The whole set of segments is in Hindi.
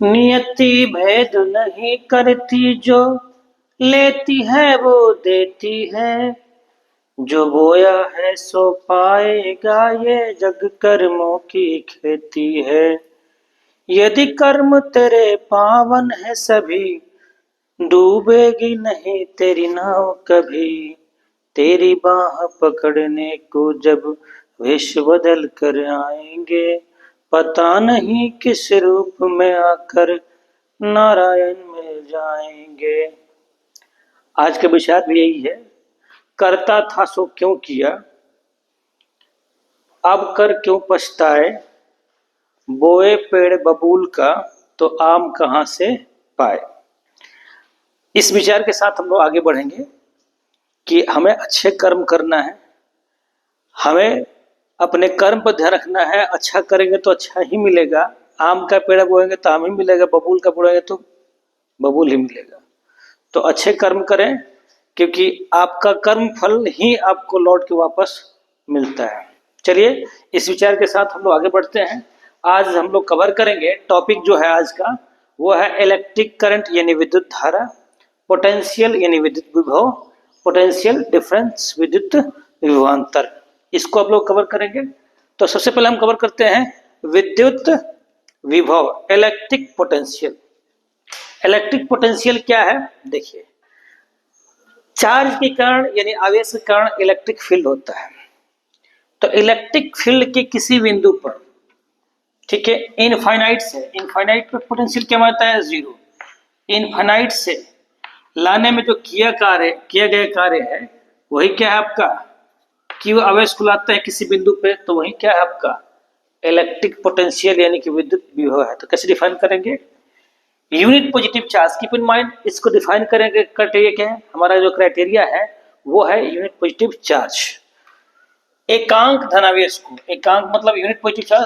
नियति भेद नहीं करती, जो लेती है वो देती है। जो बोया है सो पाएगा, ये जग कर्मों की खेती है। यदि कर्म तेरे पावन है सभी, डूबेगी नहीं तेरी नाव कभी। तेरी बाह पकड़ने को जब वेश बदल कर आएंगे, पता नहीं किस रूप में आकर नारायण मिल जाएंगे। आज का विचार भी यही है, करता था सो क्यों किया, अब कर क्यों पछताए। बोए पेड़ बबूल का, तो आम कहां से पाए। इस विचार के साथ हम लोग आगे बढ़ेंगे कि हमें अच्छे कर्म करना है, हमें अपने कर्म पर ध्यान रखना है। अच्छा करेंगे तो अच्छा ही मिलेगा। आम का पेड़ बोएंगे तो आम ही मिलेगा, बबूल का बोएंगे तो बबूल ही मिलेगा। तो अच्छे कर्म करें, क्योंकि आपका कर्म फल ही आपको लौट के वापस मिलता है। चलिए इस विचार के साथ हम लोग आगे बढ़ते हैं। आज हम लोग कवर करेंगे, टॉपिक जो है आज का वो है इलेक्ट्रिक करंट यानी विद्युत धारा, पोटेंशियल यानी विद्युत विभव, पोटेंशियल डिफरेंस विद्युत विभवांतर। इसको आप लोग कवर करेंगे। तो सबसे पहले हम कवर करते हैं विद्युत विभव, इलेक्ट्रिक पोटेंशियल। इलेक्ट्रिक पोटेंशियल क्या है, देखिए। चार्ज के कारण यानी आवेश के कारण इलेक्ट्रिक फील्ड होता है। तो इलेक्ट्रिक फील्ड के किसी बिंदु पर, ठीक है, इनफाइनाइट से, इनफाइनाइट पर पोटेंशियल क्या होता है, जीरो। इनफाइनाइट से लाने में जो किया गया कार्य है वही क्या है आपका, कि वो आवेश को लाते हैं किसी बिंदु पे, तो वही क्या है आपका इलेक्ट्रिक पोटेंशियल यानी कि विद्युत विभव है। तो कैसे डिफाइन करेंगे, unit positive charge, keep in mind, इसको डिफाइन करेंगे। क्राइटेरिया क्या है, हमारा जो क्राइटेरिया है वो है यूनिट पॉजिटिव चार्ज। एकांक धनावेश को, एकांक मतलब यूनिट पॉजिटिव चार्ज,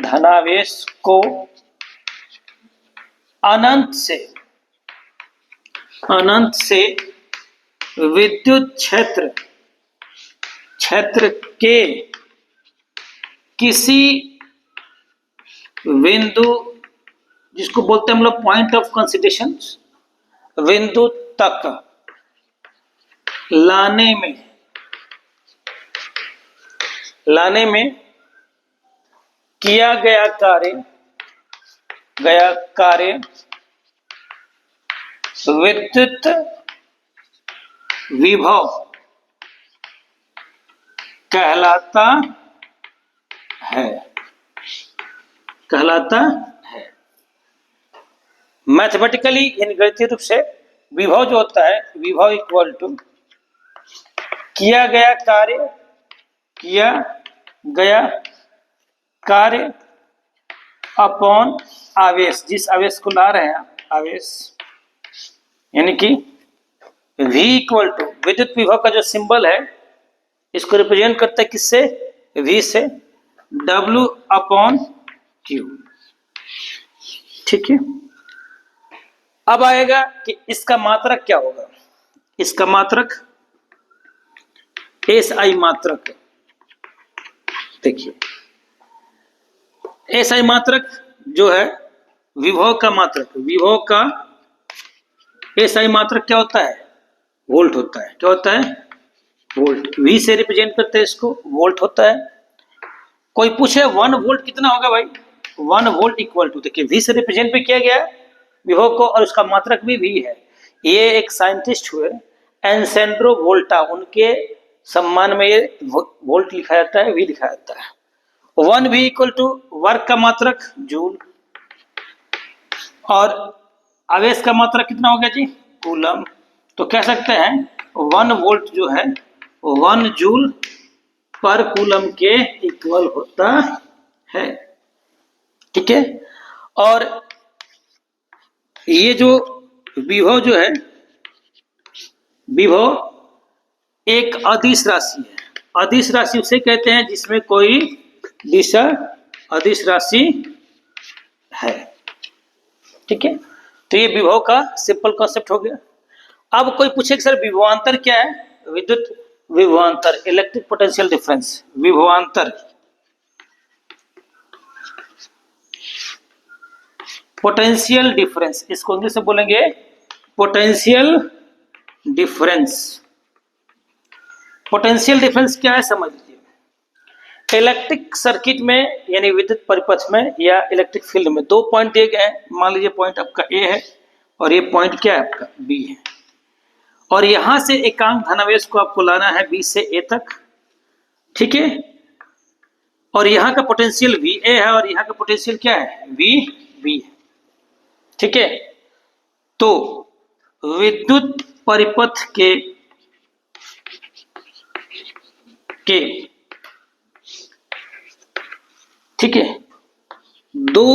धनावेश को अनंत से विद्युत क्षेत्र के किसी बिंदु, जिसको बोलते हैं हम लोग पॉइंट ऑफ कंसिडरेशन, बिंदु तक लाने में किया गया कार्य विद्युत विभव कहलाता है। मैथमेटिकली यानी गणितीय रूप से विभव जो होता है, विभव इक्वल टू किया गया कार्य अपॉन आवेश, जिस आवेश को ला रहे हैं आवेश, यानी कि V इक्वल टू विद्युत विभव का जो सिंबल है इसको रिप्रेजेंट करता है किससे, V से, W अपॉन Q। ठीक है, अब आएगा कि इसका मात्रक क्या होगा। इसका मात्रक SI मात्रक, देखिए SI मात्रक जो है विभव का मात्रक, विभव का SI मात्रक क्या होता है, वोल्ट होता है। क्या होता है, वोल्ट। V से रिप्रेजेंट करते हैं इसको, वोल्ट होता है। कोई पूछे 1 वोल्ट कितना होगा भाई, 1 वोल्ट इक्वल टू, देखिए V से रिप्रेजेंट भी किया गया है विभव को और उसका मात्रक भी V है। ये एक साइंटिस्ट हुए एंसेंड्रो वोल्टा, उनके सम्मान में ये वोल्ट लिखा जाता है, V लिखा जाता है। 1V इक्वल टू वर्क का मात्रक जूल, और आवेश का मात्रक कितना हो गया जी, कूलम। तो कह सकते हैं 1 वोल्ट जो है 1 जूल पर कूलम के इक्वल होता है। ठीक है, और ये जो विभव जो है, विभव एक अदिश राशि है। अदिश राशि उसे कहते हैं जिसमें कोई दिशा अदिश राशि है। ठीक है, तो ये विभव का सिंपल कॉन्सेप्ट हो गया। अब कोई पूछे कि सर विभवांतर क्या है, विद्युत विभवांतर, इलेक्ट्रिक पोटेंशियल डिफरेंस, विभवांतर पोटेंशियल डिफरेंस, इसको इंग्लिश में बोलेंगे पोटेंशियल डिफरेंस। पोटेंशियल डिफरेंस क्या है समझ लीजिए। इलेक्ट्रिक सर्किट में यानी विद्युत परिपथ में या इलेक्ट्रिक फील्ड में दो पॉइंट दिए गए हैं। मान लीजिए पॉइंट आपका ए है और ये पॉइंट क्या है आपका बी है, और यहां से एकांक धनावेश को आपको लाना है बी से ए तक, ठीक है। और यहाँ का पोटेंशियल वी ए है और यहाँ का पोटेंशियल क्या है वी बी है, ठीक है। तो विद्युत परिपथ के ठीक है दो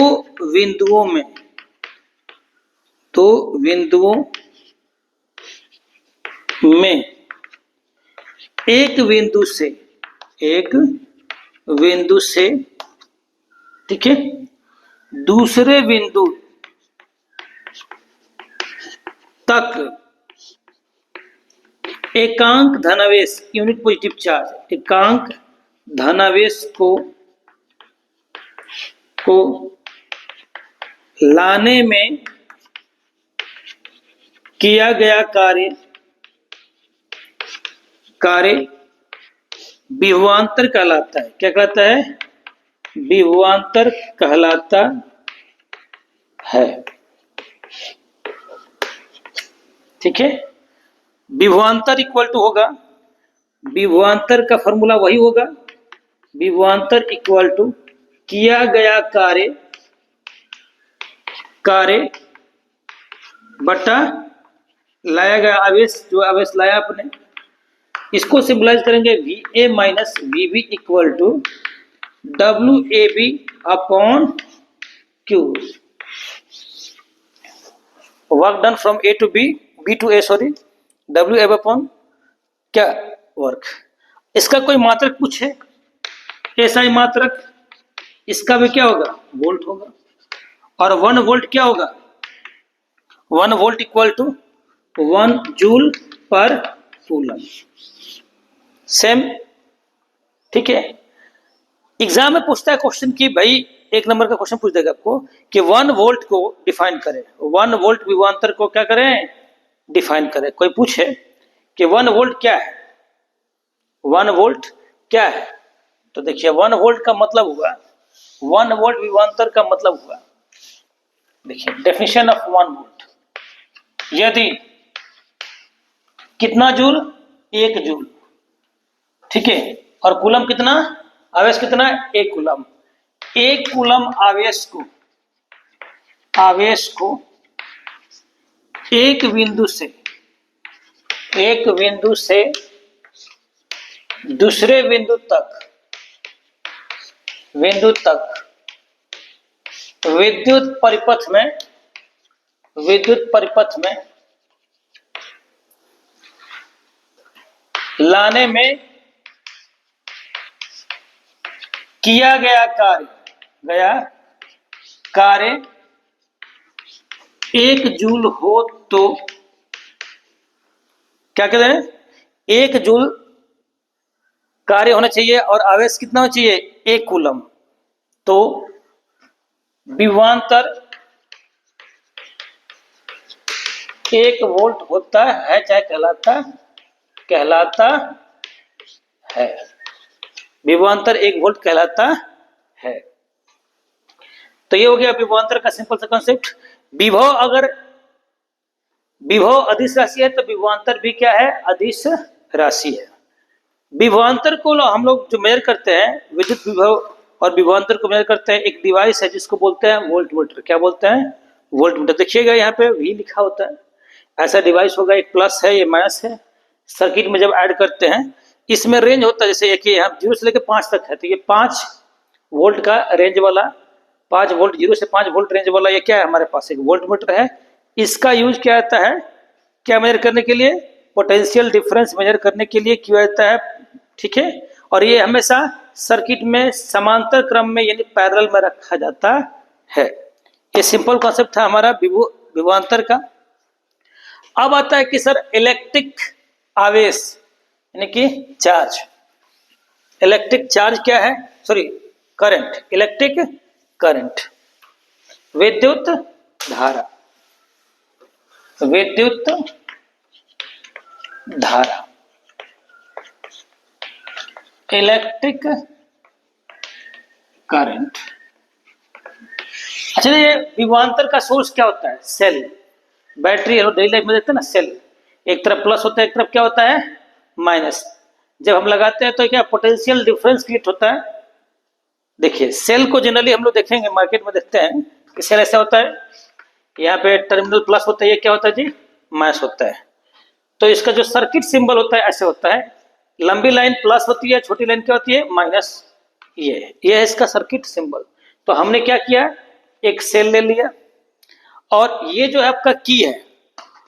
बिंदुओं में एक बिंदु से ठीक है दूसरे बिंदु तक एकांक धनावेश यूनिट पॉजिटिव चार्ज एकांक धनावेश को लाने में किया गया कार्य विभवांतर कहलाता है। क्या कहलाता है विभवांतर कहलाता है, ठीक है। विभवांतर इक्वल टू होगा, विभवांतर का फॉर्मूला वही होगा, विभवांतर इक्वल टू किया गया कार्य बटा लाया गया आवेश, जो आवेश लाया आपने, इसको सिंबलाइज करेंगे V A minus V B equal to W A B upon Q. Work done from A to B, B to A, sorry, W A upon क्या वर्क। इसका कोई मात्रक पूछे, ऐसा ही मात्रक इसका भी क्या होगा वोल्ट होगा, और 1 वोल्ट क्या होगा 1 volt equal to 1 joule per coulomb, same, ठीक है। एग्जाम में पूछता है क्वेश्चन कि भाई 1 नंबर का क्वेश्चन पूछ देगा आपको कि 1 वोल्ट को डिफाइन करें, 1 वोल्ट विभवांतर को क्या करें डिफाइन करें। कोई पूछे कि 1 वोल्ट क्या है, 1 वोल्ट क्या है, तो देखिए 1 वोल्ट का मतलब हुआ 1 वोल्ट विभवांतर का मतलब हुआ, देखिए डेफिनेशन ऑफ 1 वोल्ट, यदि कितना जूल 1 जूल, ठीक है, और कूलम कितना आवेश कितना 1 कूलम, 1 कूलम आवेश को एक बिंदु से दूसरे बिंदु तक विद्युत परिपथ में लाने में किया गया कार्य 1 जूल हो तो क्या कहते हैं 1 जूल कार्य होना चाहिए और आवेश कितना होना चाहिए 1 कूलम, तो विभवांतर 1 वोल्ट होता है, चाहे कहलाता है, विभवांतर 1 वोल्ट कहलाता है। तो ये हो गया विभवांतर का सिंपल सा कॉन्सेप्ट। विभव अदिश राशि है तो विभवांतर भी क्या है अदिश राशि है। विभवांतर को हम लोग जो मेजर करते हैं, विद्युत विभव और विभवांतर को मेजर करते हैं, एक डिवाइस है जिसको बोलते हैं वोल्टमीटर। क्या बोलते हैं वोल्टमीटर। देखिएगा यहाँ पे वी लिखा होता है, ऐसा डिवाइस होगा, एक प्लस है ये माइनस है। सर्किट में जब ऐड करते हैं इसमें रेंज होता है, जैसे एक यहाँ 0 से लेकर 5 तक है, तो ये 5 वोल्ट का रेंज वाला, 5 वोल्ट 0 से 5 वोल्ट रेंज वाला ये क्या है हमारे पास एक वोल्टमीटर है। इसका यूज क्या आता है, क्या मेजर करने के लिए, पोटेंशियल डिफरेंस मेजर करने के लिए किया जाता है, ठीक है। और ये हमेशा सर्किट में समांतर क्रम में यानी पैरेलल में रखा जाता है। ये सिंपल कॉन्सेप्ट था हमारा विभवांतर का। अब आता है कि सर इलेक्ट्रिक आवेश यानी कि चार्ज, इलेक्ट्रिक चार्ज क्या है, सॉरी करंट, इलेक्ट्रिक करंट, विद्युत धारा, विद्युत धारा, इलेक्ट्रिक करंट। अच्छा, ये विभवांतर का सोर्स क्या होता है? सेल। बैटरी डेली लाइफ में देखते हैं ना, सेल एक तरफ प्लस होता है, एक तरफ क्या होता है? माइनस। जब हम लगाते हैं तो क्या पोटेंशियल डिफरेंस क्रिएट होता है। देखिए, सेल को जनरली हम लोग देखेंगे मार्केट में, देखते हैं कि सेल ऐसा होता है, यहाँ पे टर्मिनल प्लस होता है, ये क्या होता है जी? माइनस होता है। तो इसका जो सर्किट सिंबल होता है ऐसे होता है, लंबी लाइन प्लस होती है, छोटी लाइन क्या होती है? माइनस। ये है इसका सर्किट सिंबल। तो हमने क्या किया, एक सेल ले लिया, और ये जो है आपका की है,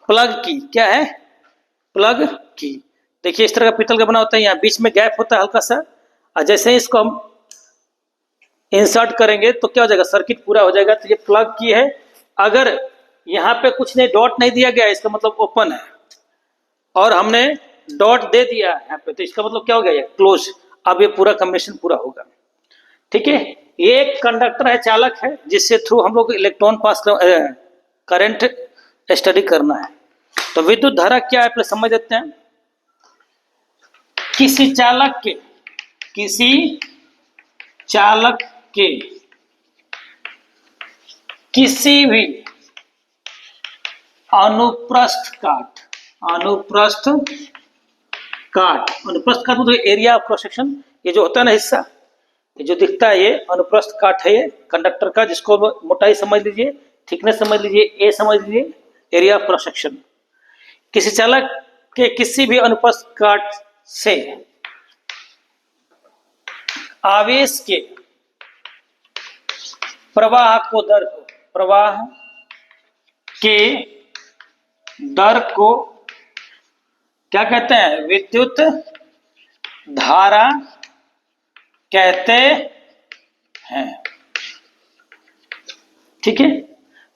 प्लग की। क्या है? प्लग की। देखिए इस तरह का पीतल का बना होता है, यहाँ बीच में गैप होता है हल्का सा, और जैसे ही इसको हम इंसर्ट करेंगे तो क्या हो जाएगा? सर्किट पूरा हो जाएगा। तो ये प्लग की है। अगर यहाँ पे कुछ नहीं, डॉट नहीं दिया गया, इसका मतलब ओपन है, और हमने डॉट दे दिया यहाँ पे, तो इसका मतलब क्या हो गया? ये क्लोज। अब ये पूरा कॉम्बिनेशन पूरा होगा। ठीक है, ये एक कंडक्टर है, चालक है, जिससे थ्रू हम लोग इलेक्ट्रॉन पास करंट स्टडी करना है। तो विद्युत धारा क्या है, पहले समझ लेते हैं। किसी चालक के किसी भी अनुप्रस्थ काट मतलब एरिया ऑफ क्रॉस सेक्शन, ये जो होता है ना हिस्सा, ये जो दिखता है, ये अनुप्रस्थ काट है, ये कंडक्टर का, जिसको मोटाई समझ लीजिए, थिकनेस समझ लीजिए, ए समझ लीजिए, एरिया ऑफ क्रॉस सेक्शन। किसी चालक के किसी भी अनुप्रस्थ काट से आवेश के प्रवाह के दर को क्या कहते हैं? विद्युत धारा कहते हैं। ठीक है,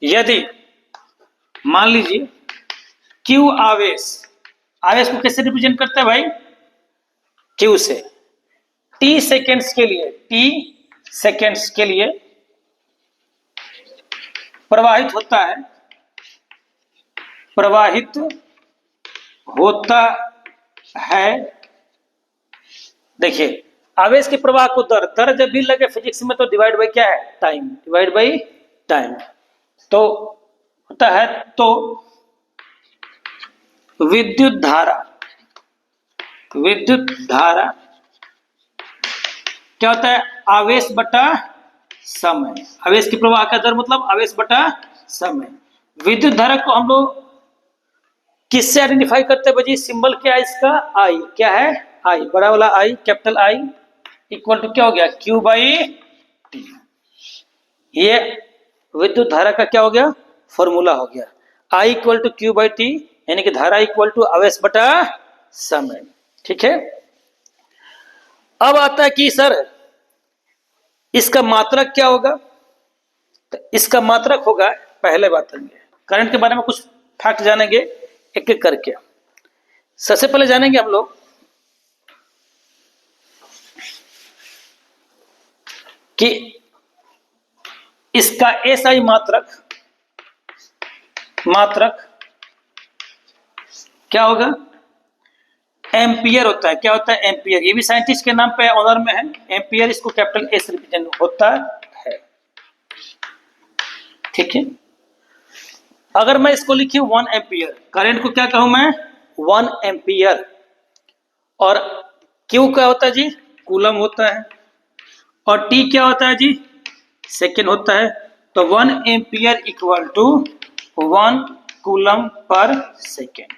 यदि मान लीजिए Q आवेश को कैसे रिप्रेजेंट करता है भाई? Q से T सेकेंड्स के लिए प्रवाहित होता है। देखिए, आवेश के प्रवाह को दर जब भी लगे फिजिक्स में, तो डिवाइड बाई क्या है? टाइम। तो होता है, तो विद्युत धारा क्या होता है? आवेश बटा समय। आवेश के प्रवाह का दर मतलब आवेश बटा समय। विद्युत धारा को हम लोग किससे आइडेंटिफाई करते हैं भाई? सिंबल क्या है इसका? आई। क्या है? आई, बड़ा वाला आई, कैपिटल आई, इक्वल टू क्या हो गया? Q by T. ये विद्युत धारा का क्या हो गया? फॉर्मूला हो गया। I equal to Q by T, यानी कि धारा इक्वल टू आवेश बटा समय। ठीक है, अब आता है कि सर इसका मात्रक क्या होगा? तो इसका मात्रक होगा, पहले बात करेंगे करंट के बारे में, कुछ फैक्ट जानेंगे एक एक करके। सबसे पहले जानेंगे हम लोग कि इसका एसआई मात्रक क्या होगा? एम्पियर होता है। क्या होता है? एम्पियर। ये भी साइंटिस्ट के नाम पे ऑनर में है, एम्पियर। इसको कैपिटल एस रिप्रेजेंट होता है। ठीक है, अगर मैं इसको लिखी 1 एम्पियर, करंट को क्या कहूं मैं? 1 एम्पियर। और क्यू क्या होता है जी? कूलम होता है। और टी क्या होता है जी? सेकेंड होता है। तो 1 ampere equal to 1 coulomb per second.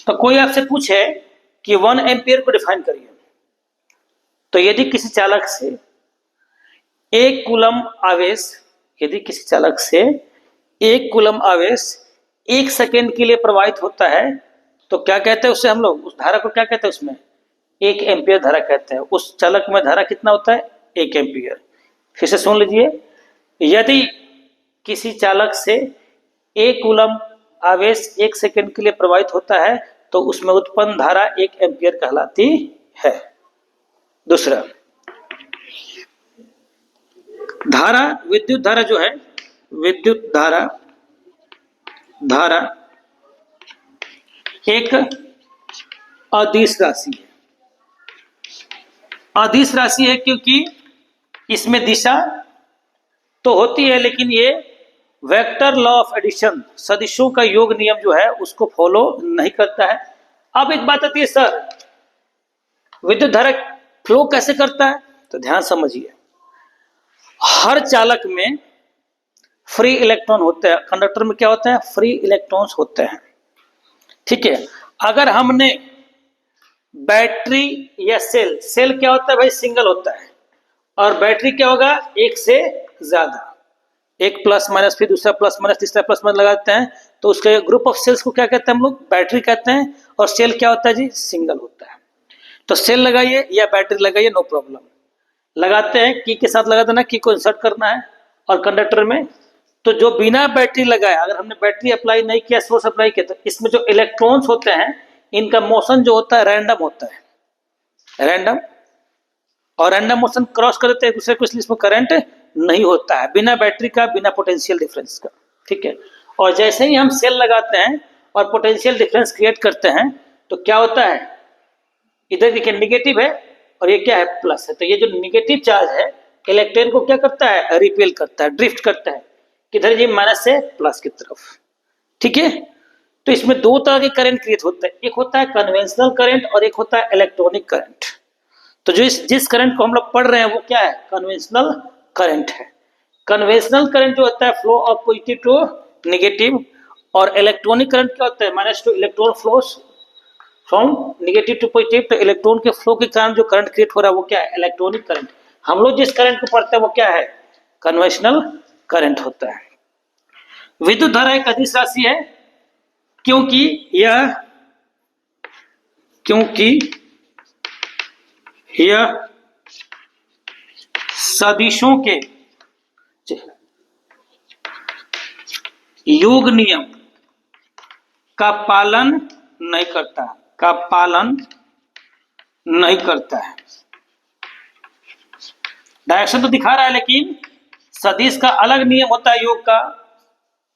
तो कोई आपसे पूछे कि 1 एम्पियर को डिफाइन करिए, तो यदि किसी चालक से 1 कूलम आवेश 1 सेकेंड के लिए प्रवाहित होता है, तो क्या कहते हैं उससे हम लोग? उस धारा को क्या कहते हैं? उसमें 1 एम्पियर धारा कहते हैं। उस चालक में धारा कितना होता है? 1 एम्पियर। फिर से सुन लीजिए, यदि किसी चालक से 1 कूलम आवेश 1 सेकेंड के लिए प्रवाहित होता है, तो उसमें उत्पन्न धारा 1 एम्पियर कहलाती है। दूसरा, धारा, विद्युत धारा जो है, विद्युत धारा धारा एक अदिश राशि है। अदिश राशि है क्योंकि इसमें दिशा तो होती है, लेकिन ये वेक्टर लॉ ऑफ एडिशन, सदिशों का योग नियम जो है उसको फॉलो नहीं करता है। अब एक बात आती है, सर विद्युत धारा फ्लो कैसे करता है? तो ध्यान समझिए, हर चालक में फ्री इलेक्ट्रॉन होते हैं। कंडक्टर में क्या होता है? फ्री इलेक्ट्रॉन्स होते हैं। ठीक है, अगर हमने बैटरी या सेल, सेल क्या होता है भाई? सिंगल होता है। और बैटरी क्या होगा? एक से ज्यादा, एक प्लस माइनस, फिर दूसरा प्लस माइनस, तीसरा प्लस माइनस लगाते हैं, तो उसके ग्रुप ऑफ सेल्स को क्या कहते हैं हम लोग? बैटरी कहते हैं। और सेल क्या होता है जी? सिंगल होता है। तो सेल लगाइए या बैटरी लगाइए, नो प्रॉब्लम। लगाते हैं की के साथ लगा देना, की को इंसर्ट करना है। और कंडक्टर में तो जो बिना बैटरी लगाया, अगर हमने बैटरी अप्लाई नहीं किया, सोर्स अप्लाई किया, तो इसमें जो इलेक्ट्रॉन्स होते हैं इनका मोशन जो होता है रैंडम होता है, रैंडम। और रैंडम मोशन क्रॉस कर देते हैं एक दूसरे को, इसलिए इसमें करंट नहीं होता है, बिना बैटरी का, बिना पोटेंशियल डिफरेंस का। ठीक है, और जैसे ही हम सेल लगाते हैं और पोटेंशियल डिफरेंस क्रिएट करते हैं, तो क्या होता है? इधर देखिए निगेटिव है और ये क्या है? प्लस है। तो ये जो निगेटिव चार्ज है इलेक्ट्रॉन को क्या करता है? रिपेल करता है, ड्रिफ्ट करता है किधर जी? माइनस से प्लस की तरफ। ठीक है, तो इसमें दो तरह के करंट क्रिएट होते हैं, एक होता है कन्वेंशनल करंट और एक होता है इलेक्ट्रॉनिक करंट। तो जो जिस करंट को हम लोग पढ़ रहे हैं वो क्या है? कन्वेंशनल करंट है। कन्वेंशनल करंट जो होता है flow of positive to negative, और इलेक्ट्रॉनिक करंट क्या होता है? Minus to electron flows from negative to positive. तो इलेक्ट्रॉन के फ्लो के कारण जो करंट क्रिएट हो रहा है वो क्या है? Electronic current. हम लोग जिस करंट को पढ़ते हैं वो क्या है? कन्वेंशनल करंट होता है। विद्युत धारा एक अदिश राशि है क्योंकि यह सदिशों के योग नियम का पालन नहीं करता है। डायरेक्शन तो दिखा रहा है, लेकिन सदिश का अलग नियम होता है योग का,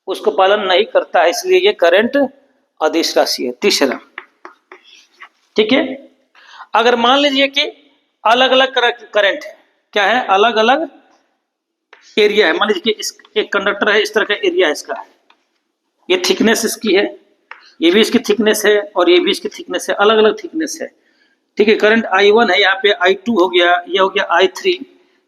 उसको पालन नहीं करता है, इसलिए ये करंट अदिश राशि है। तीसरा, ठीक है, अगर मान लीजिए कि अलग अलग करंट है, क्या है? अलग अलग एरिया है। मान लीजिए कि एक कंडक्टर है, इस तरह का एरिया है इसका, ये थिकनेस इसकी है, ये भी इसकी थिकनेस है और ये भी इसकी थिकनेस है, अलग अलग थिकनेस है। ठीक है, करंट I1 है, यहाँ पे I2 हो गया, ये हो गया I3।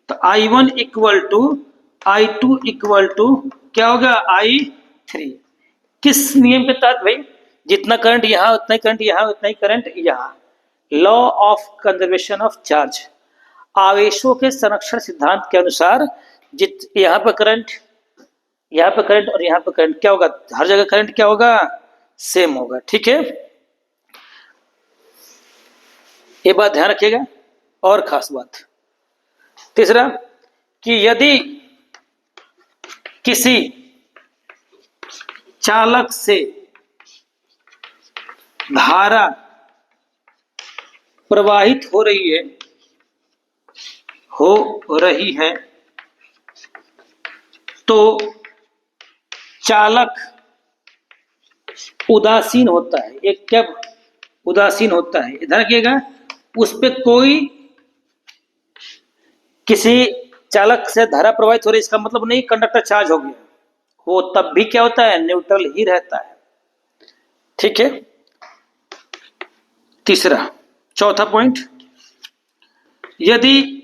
तो I1 equal to I2 equal to क्या होगा? I3। किस नियम के तहत भाई? जितना करंट यहाँ उतना ही करंट यहाँ, उतना ही करंट यहाँ। Law of conservation of charge, आवेशों के संरक्षण सिद्धांत के अनुसार यहाँ पर करंट, यहाँ पर करंट और यहाँ पर करंट क्या होगा? हर जगह करंट क्या होगा? सेम होगा। ठीक है, ये बात ध्यान रखिएगा। और खास बात तीसरा, कि यदि किसी चालक से धारा प्रवाहित हो रही है तो चालक उदासीन होता है। एक क्या उदासीन होता है? इधर रखिएगा, उस पे कोई, किसी चालक से धारा प्रवाहित हो रही, इसका मतलब नहीं कंडक्टर चार्ज हो गया, वो तब भी क्या होता है? न्यूट्रल ही रहता है। ठीक है, तीसरा, चौथा पॉइंट, यदि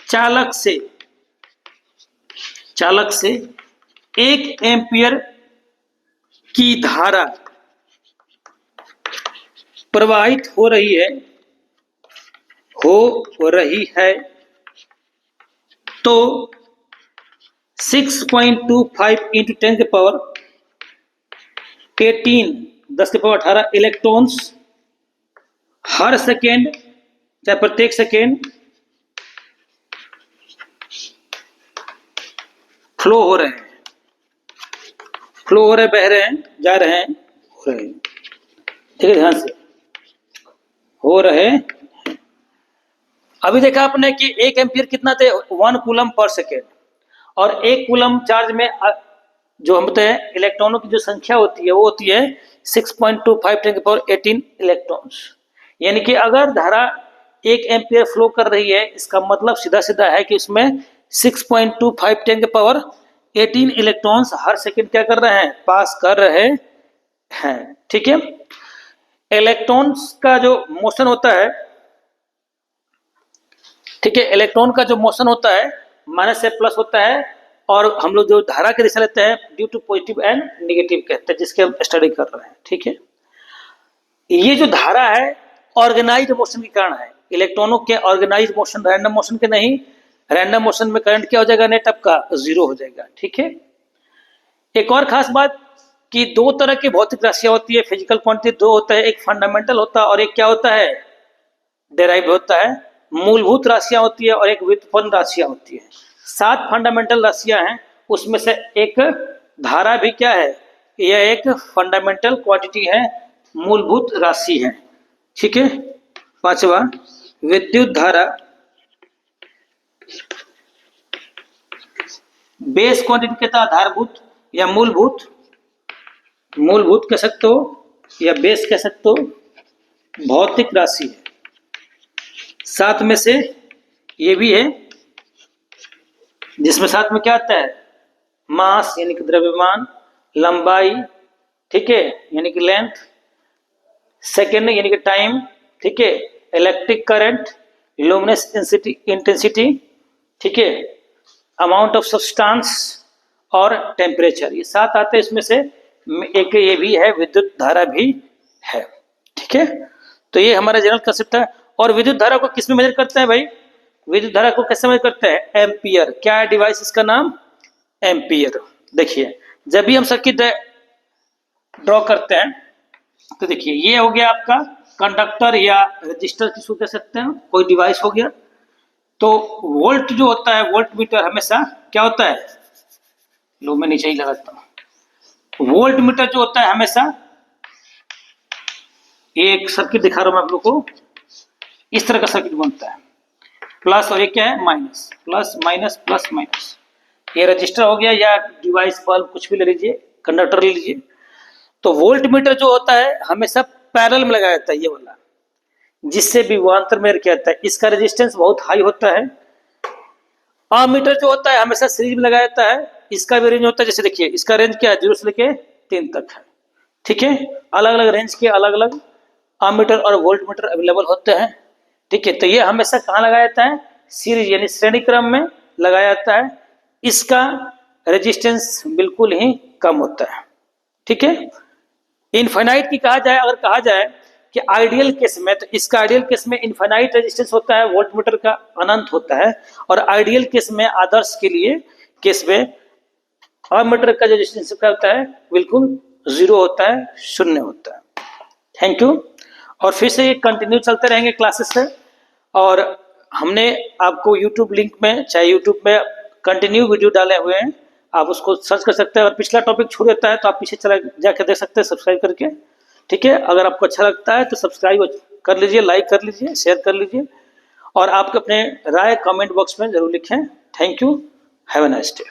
चालक से 1 एम्पियर की धारा प्रवाहित हो रही है तो 6.25 इंटू 10 के पावर 18 10 के पावर 18 इलेक्ट्रॉन्स हर सेकेंड, चाहे प्रत्येक सेकेंड, फ्लो हो रहे हैं, बह रहे हैं, जा रहे हैं, हो रहे हैं। ठीक है, ध्यान से, हो रहे हैं। अभी देखा आपने कि 1 एम्पियर कितना थे? 1 कूलम पर सेकेंड, और 1 कूलम चार्ज में जो हम बताए इलेक्ट्रॉनों की जो संख्या होती है वो होती है 6.25 10 की पावर 18 इलेक्ट्रॉन्स। यानी कि अगर धारा 1 एम्पियर फ्लो कर रही है, इसका मतलब सीधा सीधा है कि उसमें 6.25 10 की पावर 18 इलेक्ट्रॉन्स हर सेकंड क्या कर रहे हैं, पास कर रहे हैं। ठीक है, इलेक्ट्रॉन्स का जो मोशन होता है, ठीक है, इलेक्ट्रॉन का जो मोशन होता है माइनस से प्लस होता है, और हम लोग जो धारा की दिशा लेते हैं due to positive and negative कहते हैं, जिसके हम स्टडी कर रहे हैं। ठीक है, ये जो धारा है ऑर्गेनाइज्ड मोशन के कारण है। इलेक्ट्रॉनों के ऑर्गेनाइज्ड मोशन, रैंडम मोशन के नहीं। रैंडम मोशन में करंट क्या हो जाएगा, नेट आपका 0 हो जाएगा। ठीक है, एक और खास बात कि दो तरह की भौतिक राशियां होती है, फिजिकल क्वांटिटी दो होता है, एक फंडामेंटल होता है और एक क्या होता है, डेराइव होता है। मूलभूत राशियां होती है और एक व्युत्पन्न राशियां होती है। 7 फंडामेंटल राशियां हैं, उसमें से एक धारा भी क्या है, यह एक फंडामेंटल क्वांटिटी है, मूलभूत राशि है। ठीक है, 5वां विद्युत धारा बेस क्वांटिटी कहता है, आधारभूत या मूलभूत, मूलभूत कह सकते हो या बेस कह सकते हो, भौतिक राशि है। 7 में से ये भी है, जिसमें 7 में क्या आता है, मास यानी कि द्रव्यमान, लंबाई, ठीक है, यानी कि लेंथ, सेकेंड यानी कि टाइम, ठीक है, इलेक्ट्रिक करंट, लुमिनस इंटेंसिटी, ठीक है, अमाउंट ऑफ सब्सटेंस और टेम्परेचर। ये 7 आते हैं, इसमें से एक ये भी है, विद्युत धारा भी है। ठीक है, तो ये हमारा जनरल कंसेप्ट है। और विद्युत धारा को किस में मेजर करते हैं भाई, विद्युत धारा को कैसे मेजर करते हैं, एम्पियर। क्या है डिवाइस इसका नाम, एम्पियर। देखिए जब भी हम सर्किट ड्रॉ करते हैं तो देखिए ये हो गया आपका कंडक्टर या रजिस्टर जिसको कह सकते हैं, कोई डिवाइस हो गया। तो वोल्ट जो होता है, वोल्ट मीटर हमेशा क्या होता है, लो मैं नीचे ही लगाता हूं, वोल्ट मीटर जो होता है हमेशा, एक सर्किट दिखा रहा हूं मैं आप लोग को, इस तरह का सर्किट बनता है, प्लस और ये क्या है minus, plus minus plus minus. ये रजिस्टर हो गया या डिवाइस बल्ब कुछ भी ले लीजिए, कंडक्टर ले लीजिए। तो वोल्ट मीटर जो होता है हमेशा पैरेलल में लगाया जाता है, ये वाला, जिससे विभवांतर में किया जाता है। इसका रेजिस्टेंस बहुत हाई होता है। अमीटर जो होता है हमेशा सीरीज में लगाया जाता है, इसका भी रेंज होता है, जैसे देखिए इसका रेंज क्या है, 0 से लेके 3 तक है। ठीक है, अलग अलग रेंज के अलग अलग अमीटर और वोल्ट मीटर अवेलेबल होते हैं। ठीक है, तो ये हमेशा कहाँ लगाया जाता है, सीरीज यानी श्रेणी क्रम में लगाया जाता है। इसका रेजिस्टेंस बिल्कुल ही कम होता है। ठीक है, इनफाइनाइट की कहा जाए, अगर कहा जाए कि आइडियल केस में, तो इसका आइडियल केस में इनफाइनाइट रेजिस्टेंस होता है, वोल्ट मीटर का अनंत होता है। और आइडियल केस में, आदर्श के लिए केस में, अमीटर का जो रेजिस्टेंस क्या होता है, बिल्कुल 0 होता है, 0 होता है। Thank you. और फिर से ये कंटिन्यू चलते रहेंगे क्लासेस से। और हमने आपको यूट्यूब लिंक में, चाहे यूट्यूब में कंटिन्यू वीडियो डाले हुए हैं, आप उसको सर्च कर सकते हैं। अगर पिछला टॉपिक छूट जाता है तो आप पीछे चला जाकर देख सकते हैं सब्सक्राइब करके। ठीक है, अगर आपको अच्छा लगता है तो सब्सक्राइब कर लीजिए, लाइक कर लीजिए, शेयर कर लीजिए, और आप अपने राय कमेंट बॉक्स में जरूर लिखें। Thank you, have a nice day.